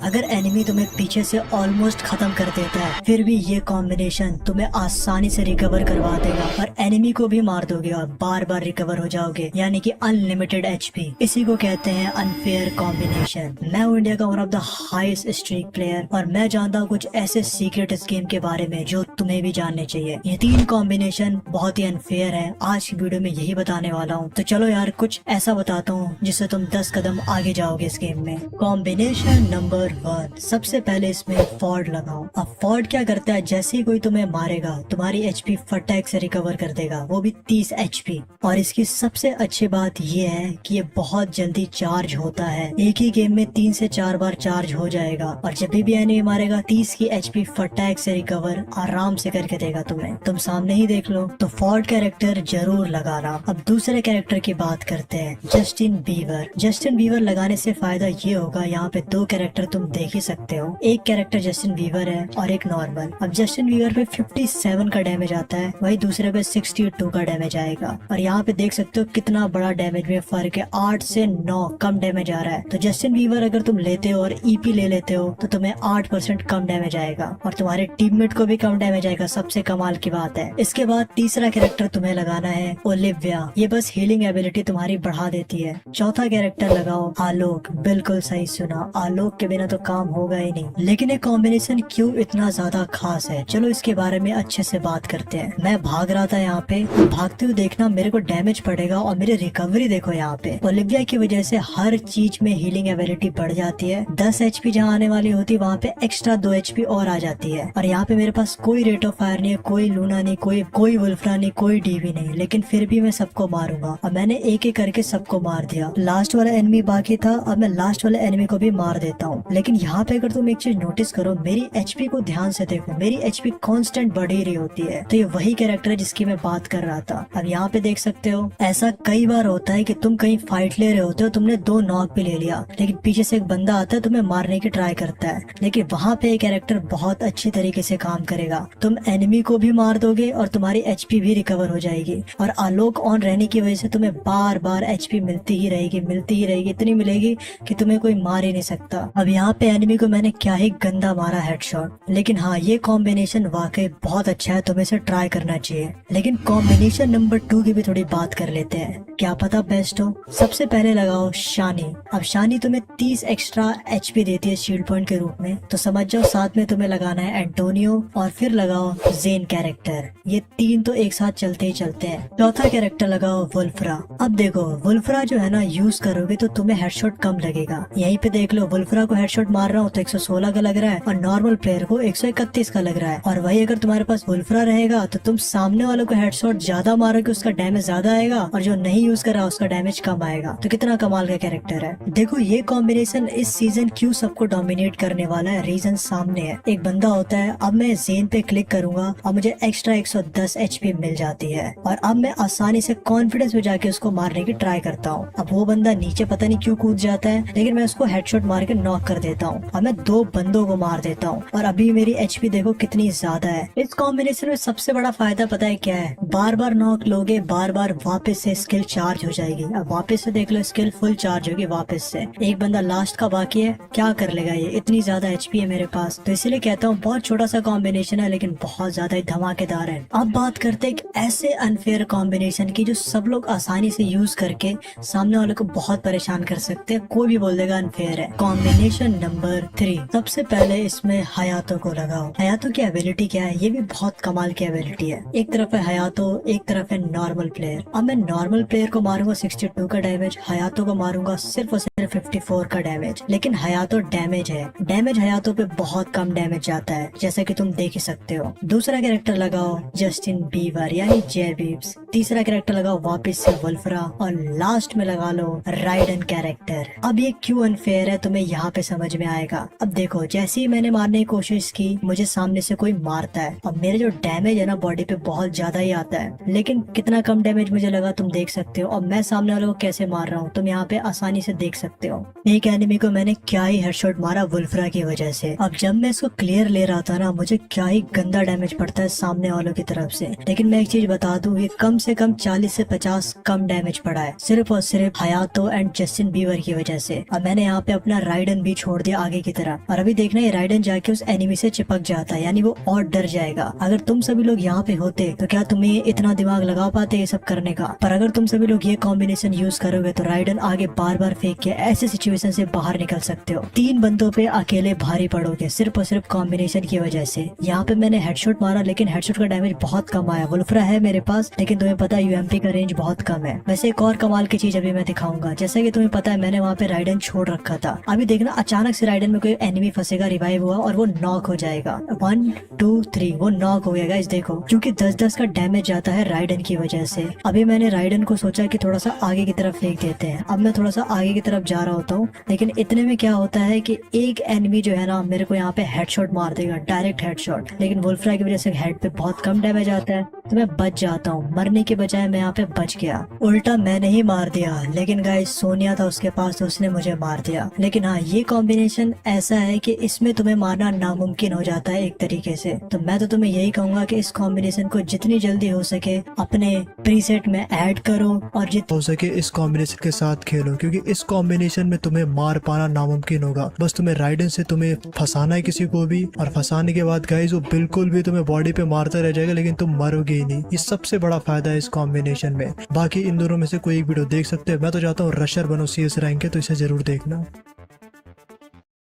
अगर एनिमी तुम्हें पीछे से ऑलमोस्ट खत्म कर देता है, फिर भी ये कॉम्बिनेशन तुम्हें आसानी से रिकवर करवा देगा और एनिमी को भी मार दोगे और बार बार रिकवर हो जाओगे, यानी कि अनलिमिटेड एचपी। इसी को कहते हैं अनफेयर कॉम्बिनेशन। मैं हूँ इंडिया का one of the highest streak player और मैं जानता हूँ कुछ ऐसे सीक्रेट इस गेम के बारे में जो तुम्हें भी जानने चाहिए। ये 3 कॉम्बिनेशन बहुत ही अनफेयर है, आज की वीडियो में यही बताने वाला हूँ। तो चलो यार कुछ ऐसा बताता हूँ जिससे तुम 10 कदम आगे जाओगे इस गेम में। कॉम्बिनेशन नंबर 1, सबसे पहले इसमें फॉर्ड लगाओ। अब फॉर्ड क्या करता है, जैसे ही कोई तुम्हें मारेगा तुम्हारी एचपी फटाक से रिकवर कर देगा, वो भी 30 एचपी। और इसकी सबसे अच्छी बात ये है कि ये बहुत जल्दी चार्ज होता है, एक ही गेम में 3 से 4 बार चार्ज हो जाएगा और जब भी एनिमी मारेगा 30 की एचपी फटाक से रिकवर आराम से करके देगा तुम्हें। तुम सामने ही देख लो। तो फॉर्ड कैरेक्टर जरूर लगाना। अब दूसरे कैरेक्टर की बात करते हैं, जस्टिन बीवर। जस्टिन बीवर लगाने से फायदा ये होगा, यहाँ पे 2 कैरेक्टर तुम देख ही सकते हो। एक कैरेक्टर जस्टिन बीवर है और एक नॉर्मल। अब जस्टिन बीवर पे 57 का डैमेज आता है, वही दूसरे पे 62 का डैमेज आएगा। और यहाँ पे देख सकते हो कितना बड़ा डैमेज में फर्क है, 8 से 9 कम डैमेज आ रहा है। तो जस्टिन बीवर अगर तुम लेते हो और ईपी ले लेते हो तो तुम्हें 8% कम डैमेज आएगा और तुम्हारे टीममेट को भी कम डैमेज आएगा, सबसे कमाल की बात है। इसके बाद तीसरा कैरेक्टर तुम्हें लगाना है ओलिविया। ये बस हीलिंग एबिलिटी तुम्हारी बढ़ा देती है। चौथा कैरेक्टर लगाओ आलोक। बिल्कुल सही सुना, आलोक के बिना तो काम होगा ही नहीं। लेकिन ये कॉम्बिनेशन क्यों इतना ज्यादा खास है, चलो इसके बारे में अच्छे से बात करते हैं। मैं भाग रहा था यहाँ पे, भागते हुए देखना मेरे को डैमेज पड़ेगा और मेरी रिकवरी देखो यहाँ पे। ओलिविया की वजह से हर चीज में हीलिंग एबिलिटी बढ़ जाती है। 10 एचपी जहाँ आने वाली होती है वहाँ पे एक्स्ट्रा 2 एचपी और आ जाती है। और यहाँ पे मेरे पास कोई रेट ऑफ फायर नहीं है, कोई लूना नहीं, कोई वुल्फ्रा नहीं, कोई डीवी नहीं, लेकिन फिर भी मैं सबको मारूंगा। और मैंने एक एक करके सबको मार दिया। लास्ट वाला एनिमी बाकी था, अब मैं लास्ट वाले एनिमी को भी मार देता हूँ। लेकिन यहाँ पे अगर तुम एक चीज नोटिस करो, मेरी एचपी को ध्यान से देखो, मेरी एचपी कांस्टेंट बढ़ ही रही होती है। तो ये वही कैरेक्टर है जिसकी मैं बात कर रहा था। अब यहाँ पे देख सकते हो, ऐसा कई बार होता है कि तुम कहीं फाइट ले रहे होते हो, तुमने 2 नॉक भी ले लिया, लेकिन पीछे से एक बंदा आता है तुम्हें मारने की ट्राई करता है, लेकिन वहाँ पे एक कैरेक्टर बहुत अच्छी तरीके से काम करेगा। तुम एनिमी को भी मार दोगे और तुम्हारी एचपी भी रिकवर हो जाएगी। और आलोक ऑन रहने की वजह से तुम्हें बार बार एचपी मिलती ही रहेगी, इतनी मिलेगी कि तुम्हें कोई मार ही नहीं सकता। अब यहाँ पे एनिमी को मैंने क्या ही गंदा मारा हेडशॉट। लेकिन हाँ, ये कॉम्बिनेशन वाकई बहुत अच्छा है, तुम्हें इसे ट्राई करना चाहिए। लेकिन कॉम्बिनेशन नंबर 2 की भी थोड़ी बात कर लेते हैं, क्या पता बेस्ट हो। सबसे पहले लगाओ शानी। अब शानी तुम्हें 30 एक्स्ट्रा एचपी देती है शील्ड पॉइंट के रूप में, तो समझ जाओ साथ में तुम्हें लगाना है एंटोनियो और फिर लगाओ जेन कैरेक्टर। ये 3 तो एक साथ चलते ही चलते हैं। चौथा कैरेक्टर लगाओ वुल्फ्रा। अब देखो वुल्फ्रा जो है ना, यूज करोगे तो तुम्हें हेडशॉट कम लगेगा। यहीं पे देख लो, वुल्फ्रा को हेडशॉट मार रहा हूँ तो 116 का लग रहा है और नॉर्मल प्लेयर को 131 का लग रहा है। और वही अगर तुम्हारे पास वुल्फ्रा रहेगा तो तुम सामने वालों को हेडशॉट ज्यादा मारोगे, उसका डैमेज ज्यादा आएगा, और जो नहीं यूज कर रहा उसका डैमेज कम आएगा। तो कितना कमाल का कैरेक्टर है। देखो ये कॉम्बिनेशन इस सीजन क्यों सबको डोमिनेट करने वाला है, रीजन सामने है। एक बंदा होता है, अब मैं जेन पे क्लिक करूंगा और मुझे एक्स्ट्रा 110 एचपी मिल जाती है और अब मैं आसानी से कॉन्फिडेंस में जाके उसको मारने की ट्राई करता हूँ। अब वो बंदा नीचे पता नहीं क्यों कूद जाता है, लेकिन मैं उसको हेडशॉट मार के नॉक कर देता हूँ और मैं 2 बंदों को मार देता हूँ और अभी मेरी एचपी देखो कितनी ज्यादा है। इस कॉम्बिनेशन में सबसे बड़ा फायदा पता है क्या है, बार बार नॉक लोगे, बार बार वापस से स्किल चार्ज हो जाएगी। अब वापस से देख लो, स्किल फुल चार्ज होगी वापस से। एक बंदा लास्ट का बाकी है, क्या कर लेगा ये, इतनी ज्यादा एचपी है मेरे पास। तो इसलिए कहता हूँ बहुत छोटा सा कॉम्बिनेशन है लेकिन बहुत ज्यादा ही धमाकेदार है। अब बात करते हैं एक ऐसे अनफेयर कॉम्बिनेशन की जो सब लोग आसानी से यूज करके सामने वाले को बहुत परेशान कर सकते हैं, कोई भी बोल देगा अनफेयर है। कॉम्बिनेशन नंबर 3, सबसे पहले इसमें हयातो को लगाओ। हयातो की एबिलिटी क्या है, ये भी बहुत कमाल की एबिलिटी है। एक तरफ है हयातो, एक तरफ है नॉर्मल प्लेयर। अब मैं नॉर्मल प्लेयर को मारूंगा 62 का डैमेज, हयातो को मारूंगा सिर्फ और सिर्फ 54 का डैमेज। लेकिन हयातो डैमेज है, डैमेज हयातो पे बहुत कम डैमेज जाता है, जैसा कि तुम देख ही सकते हो। दूसरा कैरेक्टर लगाओ जस्टिन बीवर यानी जे बीब्स। तीसरा कैरेक्टर लगाओ वापस से वुल्फ्रा और लास्ट में लगा लो राइडन कैरेक्टर। अब ये क्यों अनफेयर है तुम्हें यहाँ पे समझ में आएगा। अब देखो, जैसे ही मैंने मारने की कोशिश की मुझे सामने से कोई मारता है, अब मेरे जो डैमेज है ना बॉडी पे बहुत ज्यादा ही आता है, लेकिन कितना कम डैमेज मुझे लगा तुम देख सकते सकते हो और मैं सामने वालों को कैसे मार रहा हूँ तुम यहाँ पे आसानी से देख सकते हो। एक एनिमी को मैंने क्या ही हेडशॉट मारा वुल्फ्रा की वजह से। अब जब मैं इसको क्लियर ले रहा था ना, मुझे क्या ही गंदा डैमेज पड़ता है सामने वालों की तरफ से। लेकिन मैं एक चीज बता दूं, ये कम से कम 40 से 50 कम डैमेज पड़ा है सिर्फ और सिर्फ हयातो एंड जस्टिन बीवर की वजह से। अब मैंने यहाँ पे अपना राइडन भी छोड़ दिया आगे की तरफ, और अभी देखना ये राइडन जाके उस एनिमी से चिपक जाता है, यानी वो और डर जाएगा। अगर तुम सभी लोग यहाँ पे होते तो क्या तुम्हें इतना दिमाग लगा पाते ये सब करने का? पर अगर तुम सभी लोग ये कॉम्बिनेशन यूज करोगे तो राइडन आगे बार बार फेंक के ऐसे सिचुएशन से बाहर निकल सकते हो। 3 बंदों पे अकेले भारी पड़ोगे सिर्फ और सिर्फ कॉम्बिनेशन की वजह से। यहाँ पे मैंने हेडशॉट मारा लेकिन हेडशॉट का डैमेज बहुत कम आया। वुल्फ्रा है मेरे पास लेकिन तुम्हें पता है यूएमपी का रेंज बहुत कम है। वैसे एक और कमाल की चीज अभी मैं दिखाऊंगा। जैसा कि तुम्हें पता है मैंने वहाँ पे राइडन छोड़ रखा था। अभी देखना अचानक से राइडन में कोई एनिमी फंसेगा, रिवाइव हुआ और वो नॉक हो जाएगा। 1 2 3 वो नॉक हो गया गाइस देखो, क्योंकि 10-10 का डैमेज जाता है राइडन की वजह से। अभी मैंने राइडन को सोचा कि थोड़ा सा आगे की तरफ फेंक देते हैं। अब मैं थोड़ा सा आगे की तरफ जा रहा होता हूँ, लेकिन इतने में क्या होता है कि एक एनिमी जो है ना मेरे को यहाँ पे हेडशॉट मार देगा, डायरेक्ट हेडशॉट। लेकिन वुल्फ्रा की वजह से हेड पे बहुत कम डैमेज आता है तो मैं बच जाता हूँ। मरने के बजाय मैं यहाँ पे बच गया। उल्टा मैंने ही मार दिया, लेकिन गाइस सोनिया था उसके पास तो उसने मुझे मार दिया। लेकिन हाँ ये कॉम्बिनेशन ऐसा है कि इसमें तुम्हें मारना नामुमकिन हो जाता है एक तरीके से। तो मैं तो तुम्हें यही कहूंगा कि इस कॉम्बिनेशन को जितनी जल्दी हो सके अपने प्रीसेट में ऐड करो और जितना हो सके इस कॉम्बिनेशन के साथ खेलो, क्योंकि इस कॉम्बिनेशन में तुम्हें मार पाना नामुमकिन होगा। बस तुम्हें राइडन से तुम्हें फंसाना है किसी को भी, और फंसाने के बाद गाइस वो बिल्कुल भी तुम्हें बॉडी पे मारता रह जाएगा लेकिन तुम मरोगे ही नहीं। ये सबसे बड़ा फायदा है इस कॉम्बिनेशन में। बाकी इन दोनों में से कोई एक वीडियो देख सकते हो। मैं तो चाहता हूँ रशर बनो CS रैंक के, तो इसे जरूर देखना।